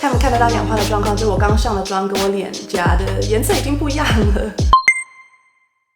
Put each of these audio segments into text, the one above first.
看不看得到氧化的状况？就我刚上的妆跟我脸颊的颜色已经不一样了。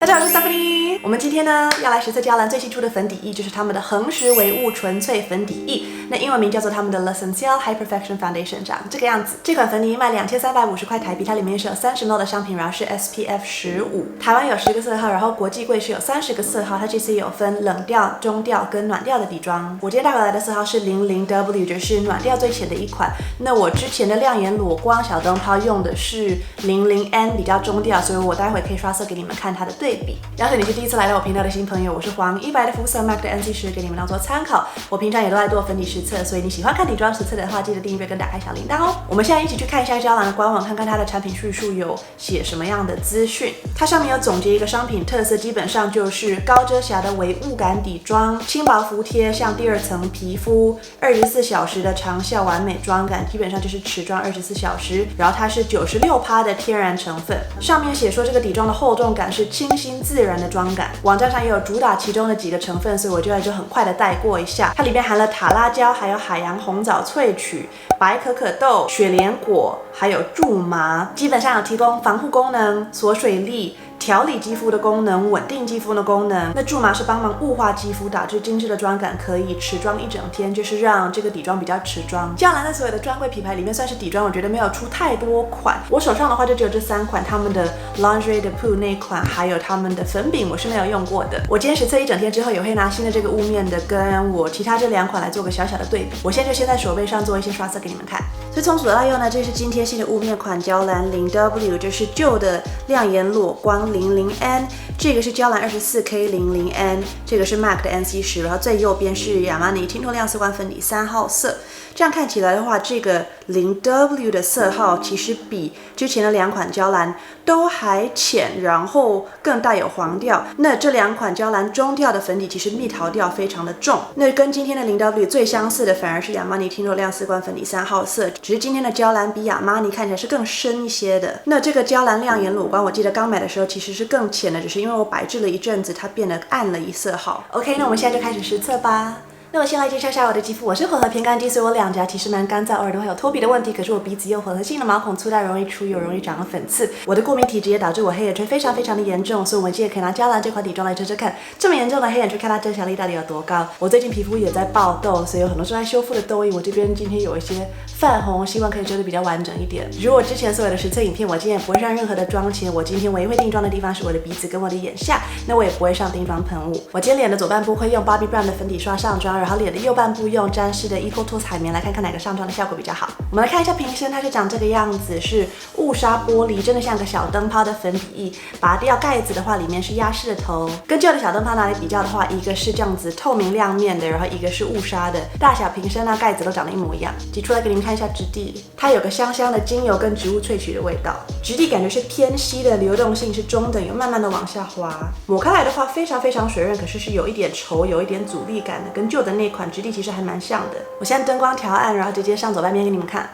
大家好，我是 Stephanie。我们今天呢要来实测娇兰最新出的粉底液，就是他们的恒时维物纯粹粉底液。那英文名叫做他们的 L'Essentiel High Perfection Foundation， 长这个样子。这款粉底液卖2350块台币，它里面是有30ml 的商品，然后是 SPF 15。台湾有10个色号，然后国际柜是有30个色号。它这次有分冷调、中调跟暖调的底妆。我今天带回来的色号是 00W， 就是暖调最浅的一款。那我之前的亮眼裸光小灯泡用的是 00N， 比较中调，所以我待会可以刷色给你们看它的对比。要是你是第一次来到我频道的新朋友，我是黄100的肤色 MAC 的 NC10， 给你们当做参考。我平常也都爱做粉底实测，所以你喜欢看底妆实测的话，记得订阅跟打开小铃铛哦。我们现在一起去看一下娇兰的官网，看看它的产品叙述有写什么样的资讯。它上面有总结一个商品特色，基本上就是高遮瑕的微雾感底妆，轻薄服帖，像第2层皮肤，24小时的长效完美妆感，基本上就是持妆24小时。然后它是96%的天然成分，上面写说这个底妆的厚重感是清新自然的妆感。网站上也有主打其中的几个成分，所以我就很快的带过一下。它里面含了塔拉胶，还有海洋红枣萃取、白可可豆、雪莲果，还有苎麻，基本上有提供防护功能、锁水力、调理肌肤的功能、稳定肌肤的功能。那苎麻是帮忙雾化肌肤，导致精致的妆感可以持妆一整天，就是让这个底妆比较持妆。娇兰在所有的专柜品牌里面算是底妆，我觉得没有出太多款。我手上的话就只有这3款，他们的 Lingerie de Peau 那款，还有他们的粉饼我是没有用过的。我今天实测一整天之后，也会拿新的这个雾面的跟我其他这2款来做个小小的对比。我现在就先在手背上做一些刷色给你们看。所以从左到右呢，这是今天新的雾面款娇兰 0W， 这是旧的亮眼裸光00N， 这个是娇兰 24K 00N， 这个是 MAC 的 NC10， 然后最右边是雅玛尼清透亮丝光粉底3号色。这样看起来的话，这个 0W 的色号其实比之前的2款娇兰都还浅，然后更带有黄调。那这2款娇兰中调的粉底其实蜜桃调非常的重。那跟今天的 0W 最相似的反而是雅玛尼清透亮丝光粉底3号色，只是今天的娇兰比雅玛尼看起来是更深一些的。那这个娇兰亮眼裸光，我记得刚买的时候其实是更浅的，只是因为我摆置了一阵子，它变得暗了1色号。OK， 那我们现在就开始实测吧。那我先来介绍一下我的肌肤，我是混合偏干肌，所以我两颊其实蛮干燥，偶尔都会有脱皮的问题。可是我鼻子又混合性的毛孔粗大，容易出油，容易长了粉刺。我的过敏体质也导致我黑眼圈非常的严重，所以我们今天可以拿娇兰这款底妆来测测看，这么严重的黑眼圈，看它遮瑕力到底有多高。我最近皮肤也在爆痘，所以有很多正在修复的痘印。我这边今天有一些泛红，希望可以遮得比较完整一点。如果之前所有的实测影片，我今天也不会上任何的妆前，我今天唯一会定妆的地方是我的鼻子跟我的眼下，那我也不会上定妆喷雾。我今天脸的左半部会用 Bobbi Brown 的粉底刷上妆，然后脸的右半部用沾湿的 Eco Tools 海绵，来看看哪个上妆的效果比较好。我们来看一下瓶身，它是长这个样子，是雾纱玻璃，真的像个小灯泡的粉底液。拔掉盖子的话，里面是压饰的头。跟旧的小灯泡拿来比较的话，一个是这样子透明亮面的，然后一个是雾纱的。大小瓶身啊，盖子都长得一模一样。挤出来给你们看一下质地，它有个香香的精油跟植物萃取的味道，质地感觉是偏稀的，流动性是中等，有慢慢的往下滑。抹开来的话非常水润，可是有一点稠，有一点阻力感的，跟旧的那款质地其实还蛮像的。我现在灯光调暗，然后直接上左半边给你们看。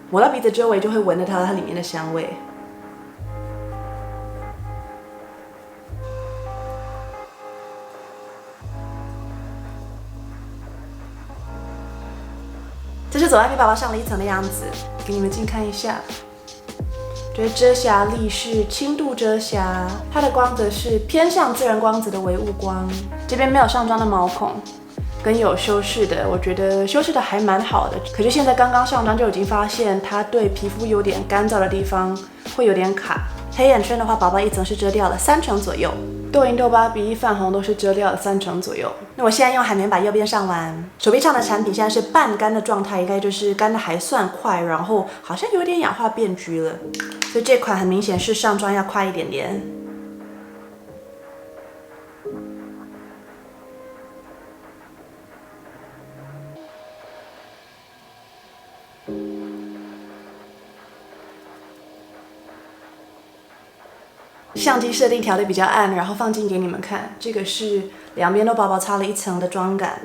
抹到鼻子周围就会闻得到它里面的香味。这是左半边宝宝上了1层的样子，给你们近看一下。觉得遮瑕力是轻度遮瑕，它的光泽是偏向自然光泽的微雾光。这边没有上妆的毛孔，跟有修饰的，我觉得修饰的还蛮好的。可是现在刚刚上妆就已经发现它对皮肤有点干燥的地方会有点卡。黑眼圈的话，宝宝1层是遮掉了3成左右，痘印、痘疤、鼻翼、泛红都是遮掉了3成左右。那我现在用海绵把右边上完，手臂上的产品现在是半干的状态，应该就是干的还算快，然后好像有点氧化变橘了，所以这款很明显是上妆要快一点点。相机设定调的比较暗，然后放近给你们看。这个是两边都薄薄擦了1层的妆感。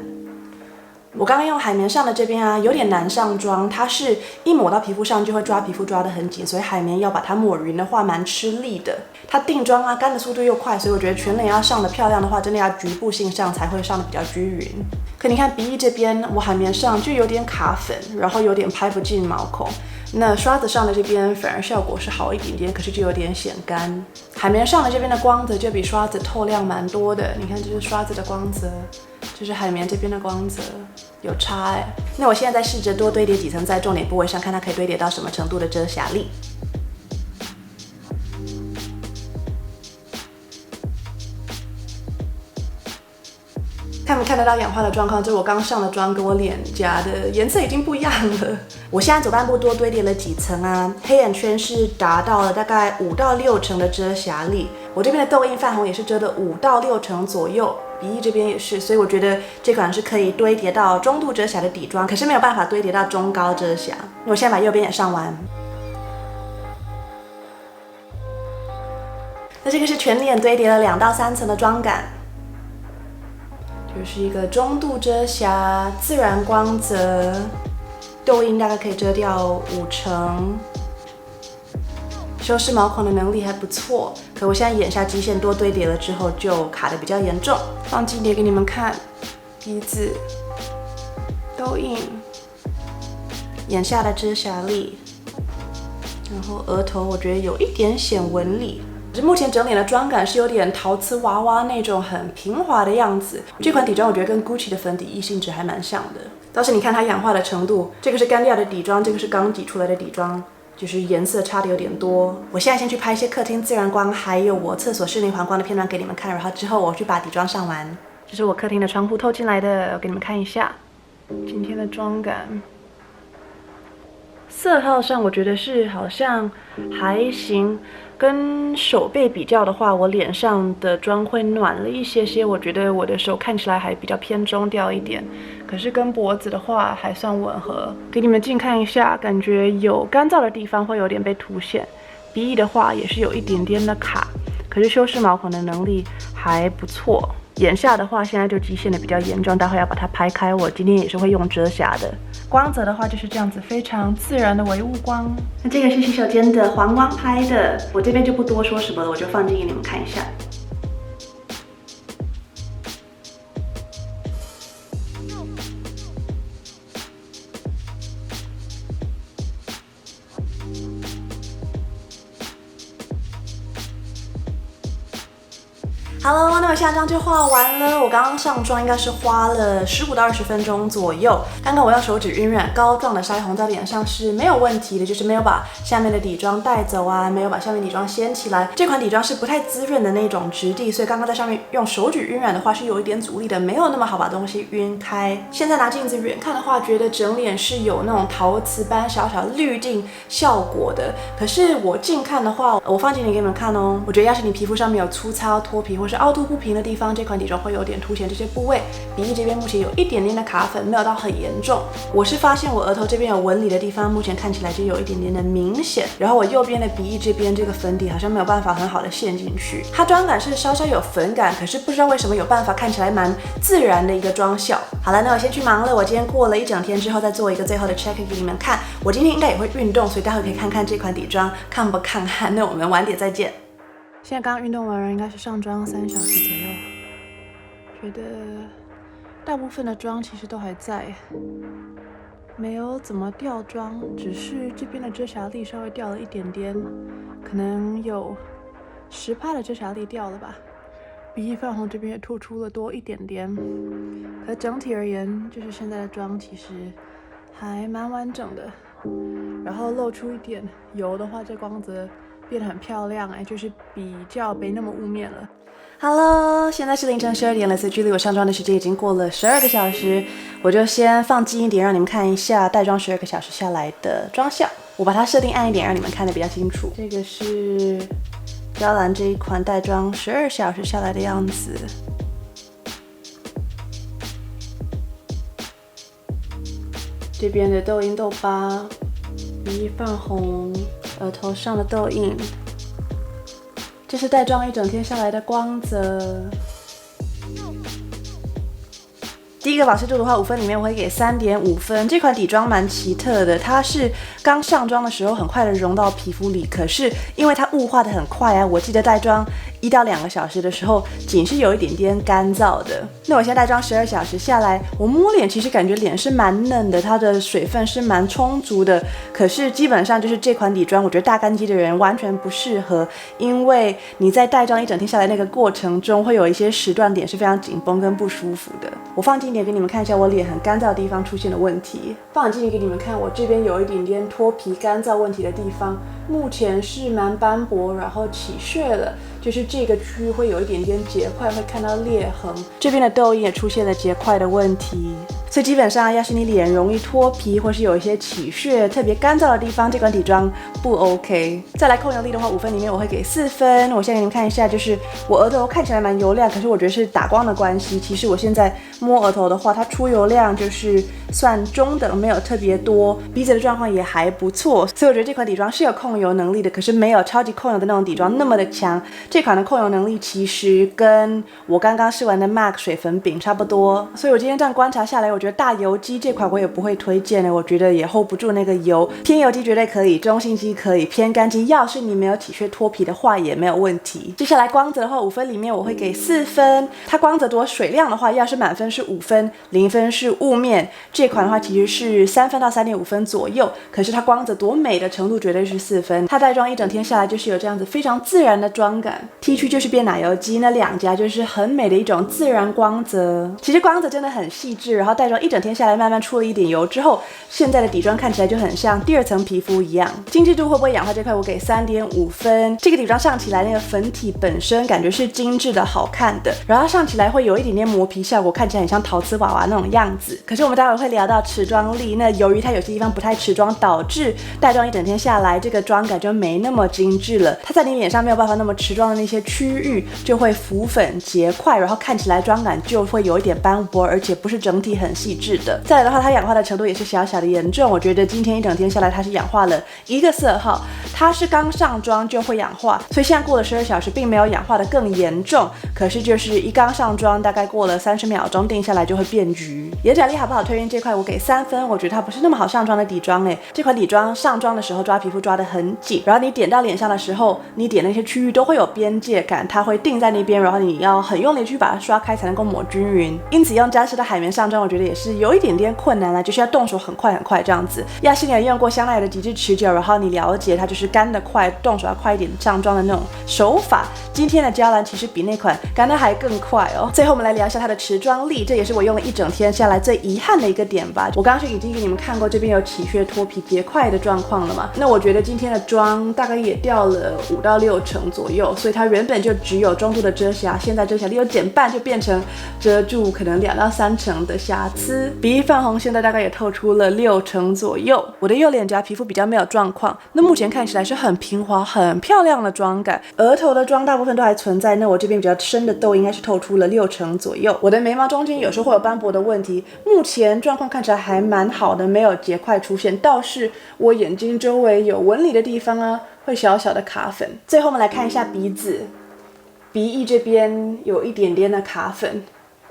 我刚刚用海绵上的这边啊，有点难上妆，它是一抹到皮肤上就会抓皮肤抓得很紧，所以海绵要把它抹匀的话蛮吃力的。它定妆啊，干的速度又快，所以我觉得全脸要上的漂亮的话，真的要局部性上才会上的比较均匀。可你看鼻翼这边，我海绵上就有点卡粉，然后有点拍不进毛孔。那刷子上的这边反而效果是好一点点，可是就有点显干。海绵上的这边的光泽就比刷子透亮蛮多的，你看这是刷子的光泽，这是海绵这边的光泽，有差哎。那我现在再试着多堆叠几层在重点部位上，看它可以堆叠到什么程度的遮瑕力。看没看得到氧化的状况？就是我刚上的妆跟我脸颊的颜色已经不一样了。我现在左半部多堆叠了几层啊，黑眼圈是达到了大概5到6成的遮瑕力。我这边的痘印泛红也是遮的5到6成左右，鼻翼这边也是，所以我觉得这款是可以堆叠到中度遮瑕的底妆，可是没有办法堆叠到中高遮瑕。我现在把右边也上完。那这个是全脸堆叠了2到3层的妆感。就是一个中度遮瑕，自然光泽，痘印大概可以遮掉5成，修饰毛孔的能力还不错。可我现在眼下基线多堆叠了之后，就卡得比较严重。放近点给你们看，鼻子、痘印、眼下的遮瑕力，然后额头我觉得有一点显纹理。目前整脸的妆感是有点陶瓷娃娃那种很平滑的样子。这款底妆我觉得跟 Gucci 的粉底液性质还蛮像的，倒是你看它氧化的程度，这个是干掉的底妆，这个是刚挤出来的底妆，就是颜色差的有点多。我现在先去拍一些客厅自然光，还有我厕所室内环光的片段给你们看，然后之后我去把底妆上完。这是我客厅的窗户透进来的，我给你们看一下今天的妆感。色号上我觉得是好像还行，跟手背比较的话，我脸上的妆会暖了一些些，我觉得我的手看起来还比较偏中调一点，可是跟脖子的话还算吻合。给你们近看一下，感觉有干燥的地方会有点被凸显，鼻翼的话也是有一点点的卡，可是修饰毛孔的能力还不错。眼下的话，现在就极限的比较严重，待会要把它拍开。我今天也是会用遮瑕的。光泽的话就是这样子，非常自然的微雾光。那这个是洗手间的黄光拍的，我这边就不多说什么了，我就放进给你们看一下。Hello， 那我下妆就画完了。我刚刚上妆应该是花了15到20分钟左右。刚刚我用手指晕染膏状的腮红在脸上是没有问题的，就是没有把下面的底妆带走啊，没有把下面底妆掀起来。这款底妆是不太滋润的那种质地，所以刚刚在上面用手指晕染的话是有一点阻力的，没有那么好把东西晕开。现在拿镜子远看的话，觉得整脸是有那种陶瓷般小小滤镜效果的。可是我近看的话，我放近点给你们看哦。我觉得要是你皮肤上面有粗糙、脱皮或是凹凸不平的地方，这款底妆会有点凸显这些部位。鼻翼这边目前有一点点的卡粉，没有到很严重。我是发现我额头这边有纹理的地方，目前看起来就有一点点的明显。然后我右边的鼻翼这边这个粉底好像没有办法很好的陷进去，它妆感是稍稍有粉感，可是不知道为什么有办法看起来蛮自然的一个妆效。好了，那我先去忙了。我今天过了一整天之后，再做一个最后的 check 给你们看。我今天应该也会运动，所以待会可以看看这款底妆抗不抗汗。那我们晚点再见。现在刚运动完，应该是上妆3小时左右，觉得大部分的妆其实都还在，没有怎么掉妆，只是这边的遮瑕力稍微掉了一点点，可能有10%的遮瑕力掉了吧。鼻翼泛红这边也突出了多一点点，可整体而言，就是现在的妆其实还蛮完整的，然后露出一点油的话，这光泽变得很漂亮就是比较没那么雾面了。Hello， 现在是凌晨12点了，所以距离我上妆的时间已经过了12个小时，我就先放近一点，让你们看一下带妆12个小时下来的妆效。我把它设定暗一点，让你们看得比较清楚。这个是娇兰这一款带妆12小时下来的样子。这边的痘印痘疤，鼻翼泛红，额头上的痘印，这是带妆一整天下来的光泽。第一个保湿度的话，5分里面我会给3.5分。这款底妆蛮奇特的，它是刚上妆的时候很快的融到皮肤里，可是因为它雾化的很快啊，我记得带妆1到2个小时的时候，仅是有一点点干燥的。那我现在带妆12小时下来，我摸脸其实感觉脸是蛮嫩的，它的水分是蛮充足的。可是基本上就是这款底妆，我觉得大干肌的人完全不适合，因为你在带妆一整天下来那个过程中，会有一些时段脸是非常紧绷跟不舒服的。我放近一点给你们看一下我脸很干燥的地方出现的问题。放很近一点给你们看，我这边有一点点脱皮干燥问题的地方，目前是蛮斑驳，然后起屑了。就是这个区域会有一点点结块，会看到裂痕。这边的痘印也出现了结块的问题。所以基本上，要是你脸容易脱皮，或是有一些起屑、特别干燥的地方，这款底妆不 OK。再来控油力的话，5分里面我会给4分。我现在给你们看一下，就是我额头看起来蛮油亮，可是我觉得是打光的关系。其实我现在摸额头的话，它出油量就是算中等，没有特别多。鼻子的状况也还不错，所以我觉得这款底妆是有控油能力的，可是没有超级控油的那种底妆那么的强。这款的控油能力其实跟我刚刚试完的 MAC 水粉饼差不多。所以我今天这样观察下来，我觉得大油肌这款我也不会推荐的，我觉得也 hold 不住那个油。偏油肌绝对可以，中性肌可以，偏干肌要是你没有起屑脱皮的话也没有问题。接下来光泽的话，5分里面我会给4分。它光泽多水亮的话，要是满分是5分，0分是雾面。这款的话其实是3分到3.5分左右，可是它光泽多美的程度绝对是4分。它带妆一整天下来就是有这样子非常自然的妆感。T 区就是变奶油肌，那2颊就是很美的一种自然光泽。其实光泽真的很细致，然后带妆一整天下来慢慢出了一点油之后，现在的底妆看起来就很像第2层皮肤一样。精致度会不会氧化这块我给3.5分。这个底妆上起来那个粉体本身感觉是精致的好看的，然后上起来会有一点点磨皮效果，看起来很像陶瓷娃娃那种样子。可是我们待会会聊到持妆力，那由于它有些地方不太持妆，导致带妆一整天下来这个妆感就没那么精致了。它在你脸上没有办法那么持妆的那些区域就会浮粉结块，然后看起来妆感就会有一点斑驳，而且不是整体很细致的。再来的话，它氧化的程度也是小小的严重。我觉得今天一整天下来，它是氧化了1个色号。它是刚上妆就会氧化，所以现在过了12小时，并没有氧化的更严重。可是就是一刚上妆，大概过了30秒钟，定下来就会变橘。延展力好不好推荐这块我给3分。我觉得它不是那么好上妆的底妆这款底妆上妆的时候抓皮肤抓得很紧，然后你点到脸上的时候，你点那些区域都会有边界感，它会定在那边，然后你要很用力去把它刷开才能够抹均匀。因此用沾湿的海绵上妆，我觉得也是有一点点困难啦，就是要动手很快这样子。要是你有用过香奈儿的极致持久，然后你了解它就是干得快，动手要快一点上妆的那种手法，今天的娇兰其实比那款干得还更快哦。最后我们来聊一下它的持妆力，这也是我用了一整天下来最遗憾的一个点吧。我刚刚是已经给你们看过这边有起屑脱皮结块的状况了嘛，那我觉得今天的妆大概也掉了5到6成左右，所以它原本就只有中度的遮瑕，现在遮瑕力又减半，就变成遮住可能2到3成的瑕疵。鼻翼泛红现在大概也透出了6成左右。我的右脸颊皮肤比较没有状况，那目前看起来是很平滑很漂亮的妆感。额头的妆大部分都还存在，那我这边比较深的痘应该是透出了6成左右。我的眉毛中间有时候会有斑驳的问题，目前状况看起来还蛮好的，没有结块出现，倒是我眼睛周围有纹理的地方啊会小小的卡粉。最后我们来看一下鼻子，鼻翼这边有一点点的卡粉，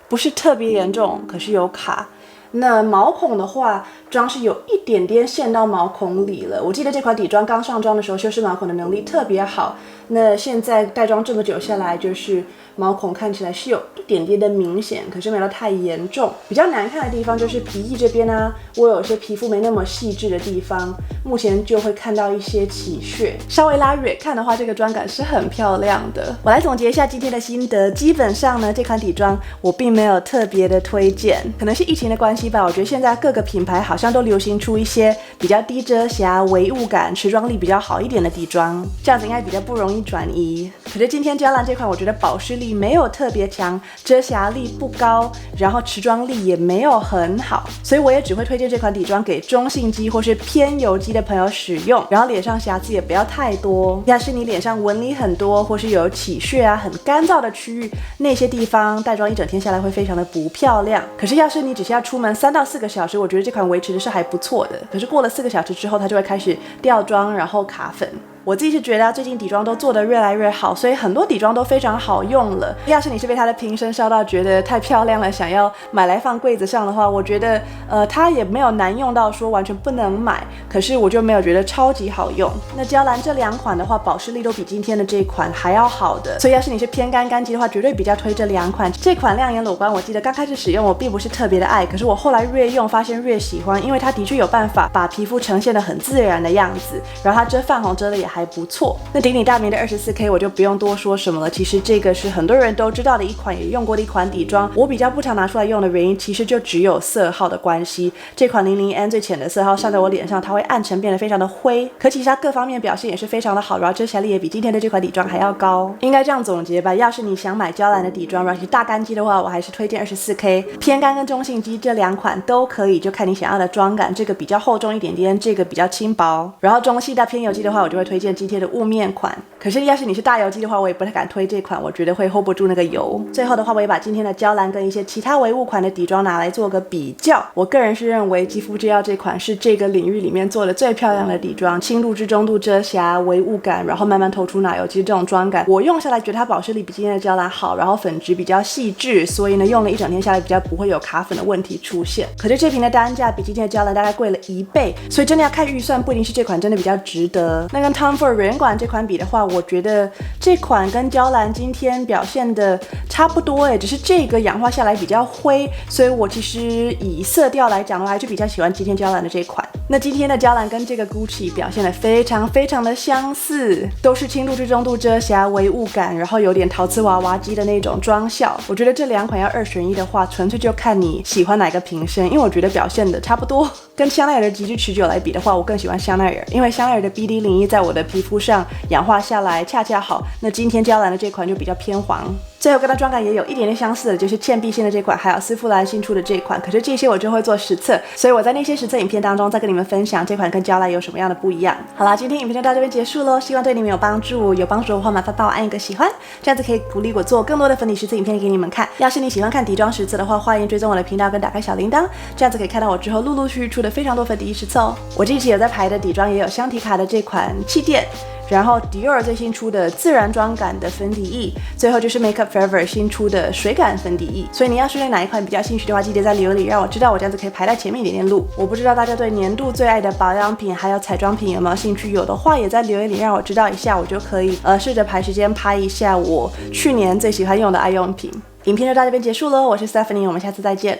不是特别严重，可是有卡。那毛孔的话，妆是有一点点陷到毛孔里了。我记得这款底妆刚上妆的时候修饰毛孔的能力特别好，那现在带妆这么久下来，就是毛孔看起来是有一点点的明显，可是没有太严重。比较难看的地方就是鼻翼这边啊，我有些皮肤没那么细致的地方，目前就会看到一些起屑。稍微拉远看的话，这个妆感是很漂亮的。我来总结一下今天的心得，基本上呢，这款底妆我并没有特别的推荐，可能是疫情的关系吧。我觉得现在各个品牌好像都流行出一些比较低遮瑕、微雾感、持妆力比较好一点的底妆，这样子应该比较不容易转移。可是今天娇兰这款，我觉得保湿力没有特别强，遮瑕力不高，然后持妆力也没有很好，所以我也只会推荐这款底妆给中性肌或是偏油肌的朋友使用，然后脸上瑕疵也不要太多。要是你脸上纹理很多，或是有起屑啊、很干燥的区域，那些地方带妆一整天下来会非常的不漂亮。可是要是你只是要出门3到4个小时，我觉得这款维持的是还不错的。可是过了4个小时之后，它就会开始掉妆，然后卡粉。我自己是觉得最近底妆都做得越来越好，所以很多底妆都非常好用了。要是你是被它的瓶身烧到觉得太漂亮了，想要买来放柜子上的话，我觉得它也没有难用到说完全不能买，可是我就没有觉得超级好用。那娇兰这2款的话，保湿力都比今天的这一款还要好的，所以要是你是偏干肌的话，绝对比较推这2款。这款亮眼裸光，我记得刚开始使用我并不是特别的爱，可是我后来越用发现越喜欢，因为它的确有办法把皮肤呈现得很自然的样子，然后它遮泛红遮的也还不错。那鼎鼎大名的 24K 我就不用多说什么了，其实这个是很多人都知道的一款，也用过的一款底妆。我比较不常拿出来用的原因，其实就只有色号的关系。这款 00N 最浅的色号上在我脸上，它会暗沉变得非常的灰，可其实它各方面表现也是非常的好，然后遮瑕力也比今天的这款底妆还要高。应该这样总结吧，要是你想买娇兰的底妆，然后是大干肌的话，我还是推荐 24K。偏干跟中性肌这2款都可以，就看你想要的妆感，这个比较厚重一点点，这个比较轻薄。然后中细到偏油肌的话，我就会推荐今天的雾面款。可是要是你是大油肌的话，我也不太敢推这款，我觉得会 hold 不住那个油。最后的话，我也把今天的娇兰跟一些其他微雾款的底妆拿来做个比较。我个人是认为肌肤之钥这款是这个领域里面做的最漂亮的底妆，轻度至中度遮瑕、微雾感，然后慢慢透出奶油肌这种妆感，我用下来觉得它保湿力比今天的娇兰好，然后粉质比较细致，所以呢用了一整天下来比较不会有卡粉的问题出现。可是这瓶的单价比今天的娇兰大概贵了1倍，所以真的要看预算，不一定是这款真的比较值得。那跟 Tom Ford 人管这款比的话，我觉得这款跟娇兰今天表现的差不多只是这个氧化下来比较灰，所以我其实以色调来讲的话，还是比较喜欢今天娇兰的这款。那今天的娇兰跟这个 Gucci 表现的非常的相似，都是轻度至中度遮瑕、微雾感，然后有点陶瓷娃娃肌的那种妆效。我觉得这2款要2选1的话，纯粹就看你喜欢哪个瓶身，因为我觉得表现的差不多。跟香奈儿的极致持久来比的话，我更喜欢香奈儿，因为香奈儿的 BD01在我的皮肤上氧化下来恰恰好，那今天娇兰的这款就比较偏黄。最后跟它妆感也有一点点相似的，就是倩碧线的这款，还有丝芙兰新出的这款。可是这些我就会做实测，所以我在那些实测影片当中再跟你们分享这款跟娇兰有什么样的不一样。好啦，今天影片就到这边结束咯，希望对你们有帮助。有帮助的话，麻烦帮我按一个喜欢，这样子可以鼓励我做更多的粉底实测影片给你们看。要是你喜欢看底妆实测的话，欢迎追踪我的频道跟打开小铃铛，这样子可以看到我之后陆陆续续出的非常多粉底实测哦。我这一期有在排的底妆也有香缇卡的这款气垫，然后迪奥最新出的自然妆感的粉底液，最后就是 Makeup Forever 新出的水感粉底液。所以你要是对哪一款比较兴趣的话，记得在留言里让我知道，我这样子可以排在前面一点点路。我不知道大家对年度最爱的保养品还有彩妆品有没有兴趣，有的话也在留言里让我知道一下，我就可以试着排时间拍一下我去年最喜欢用的爱用品。影片就到这边结束咯，我是 Stephanie， 我们下次再见，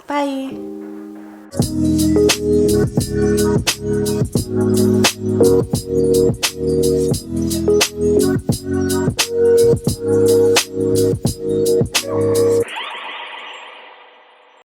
拜。